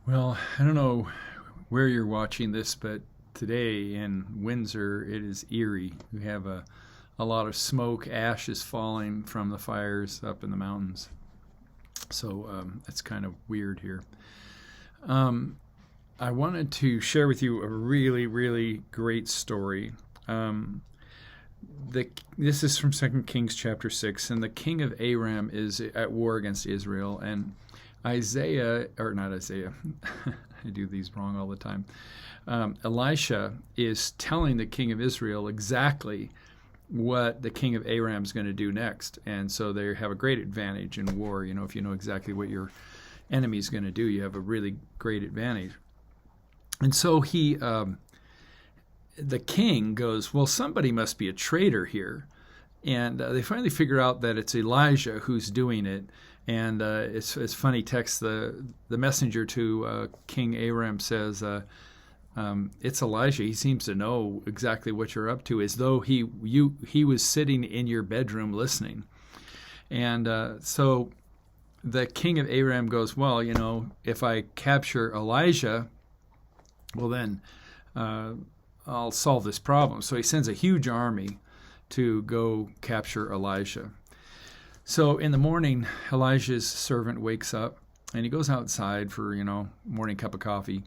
Well, I don't know where you're watching this, but today in Windsor, it is eerie. We have a lot of smoke, ashes falling from the fires up in the mountains. So it's kind of weird here. Um, I wanted to share with you a really, really great story. Um, this is from Second Kings chapter 6, and the king of Aram is at war against Israel, and Isaiah, or not Isaiah, I do these wrong all the time. Elisha is telling the king of Israel exactly what the king of Aram is going to do next, and so they have a great advantage in war. You know, if you know exactly what your enemy is going to do, you have a really great advantage. And so the king goes, well, somebody must be a traitor here. And they finally figure out that it's Elijah who's doing it. And it's funny text. The messenger to King Aram says, it's Elijah. He seems to know exactly what you're up to, as though he was sitting in your bedroom listening. And so the king of Aram goes, well, you know, if I capture Elijah, well then I'll solve this problem. So he sends a huge army to go capture Elijah. So in the morning, Elijah's servant wakes up and he goes outside for, morning cup of coffee.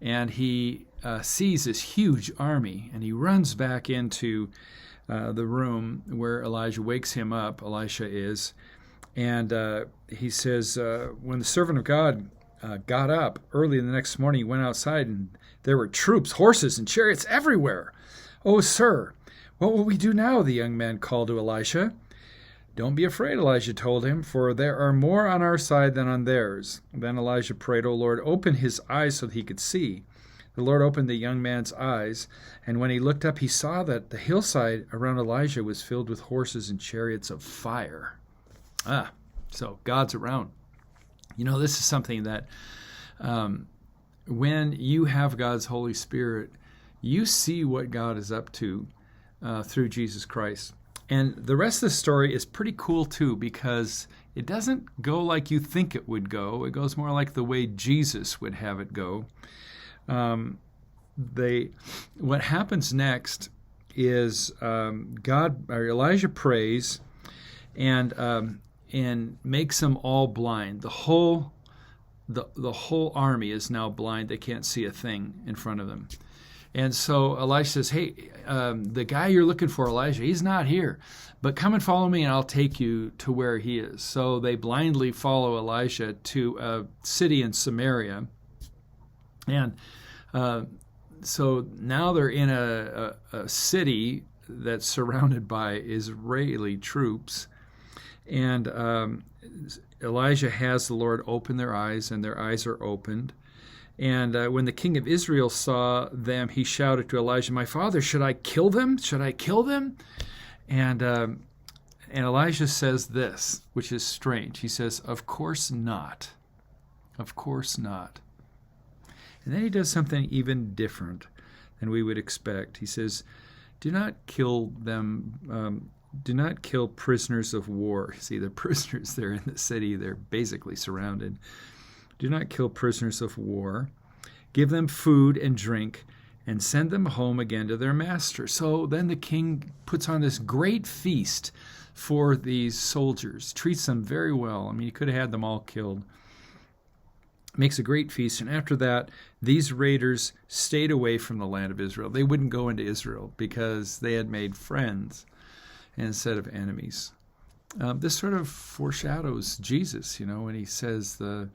And he sees this huge army, and he runs back into the room where Elijah wakes him up, Elisha is. And he says, when the servant of God got up early the next morning, he went outside, and there were troops, horses, and chariots everywhere. "Oh, sir, what will we do now?" the young man called to Elisha. "Don't be afraid," Elijah told him, "for there are more on our side than on theirs." Then Elijah prayed, "O Lord, open his eyes so that he could see." The Lord opened the young man's eyes, and when he looked up, he saw that the hillside around Elijah was filled with horses and chariots of fire. So God's around. This is something that when you have God's Holy Spirit, you see what God is up to through Jesus Christ. And the rest of the story is pretty cool too, because it doesn't go like you think it would go. It goes more like the way Jesus would have it go. What happens next is Elijah prays and makes them all blind. The whole army is now blind. They can't see a thing in front of them. And so Elisha says, "Hey, the guy you're looking for, Elijah, he's not here. But come and follow me, and I'll take you to where he is." So they blindly follow Elisha to a city in Samaria. And so now they're in a city that's surrounded by Israeli troops. And Elijah has the Lord open their eyes, and their eyes are opened. And when the king of Israel saw them, he shouted to Elijah, "My father, should I kill them? Should I kill them?" And Elijah says this, which is strange. He says, "Of course not. Of course not." And then he does something even different than we would expect. He says, "Do not kill them. Do not kill prisoners of war." See, they're prisoners there in the city. They're basically surrounded. "Do not kill prisoners of war. Give them food and drink, and send them home again to their master." So then the king puts on this great feast for these soldiers, treats them very well. I mean, he could have had them all killed. Makes a great feast, and after that, these raiders stayed away from the land of Israel. They wouldn't go into Israel because they had made friends instead of enemies. This sort of foreshadows Jesus, when he says that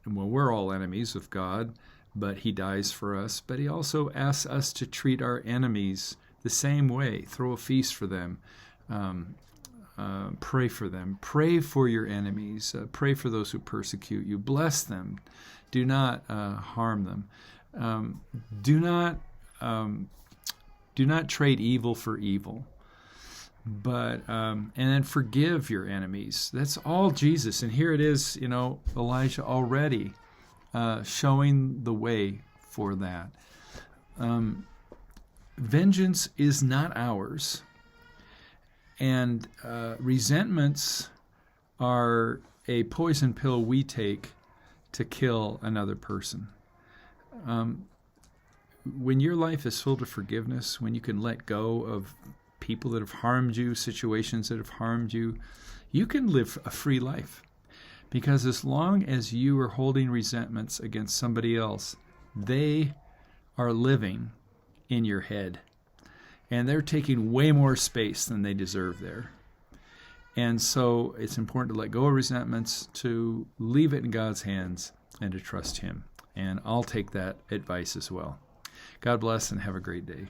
we're all enemies of God, but he dies for us. But he also asks us to treat our enemies the same way. Throw a feast for them. Pray for them. Pray for your enemies. Pray for those who persecute you. Bless them. Do not harm them. Do not trade evil for evil. But and then forgive your enemies. That's all Jesus. And here it is, Elijah already showing the way for that. Vengeance is not ours. And resentments are a poison pill we take to kill another person. When your life is filled with forgiveness, when you can let go of people that have harmed you, situations that have harmed you, you can live a free life. Because as long as you are holding resentments against somebody else, they are living in your head. And they're taking way more space than they deserve there. And so it's important to let go of resentments, to leave it in God's hands, and to trust Him. And I'll take that advice as well. God bless and have a great day.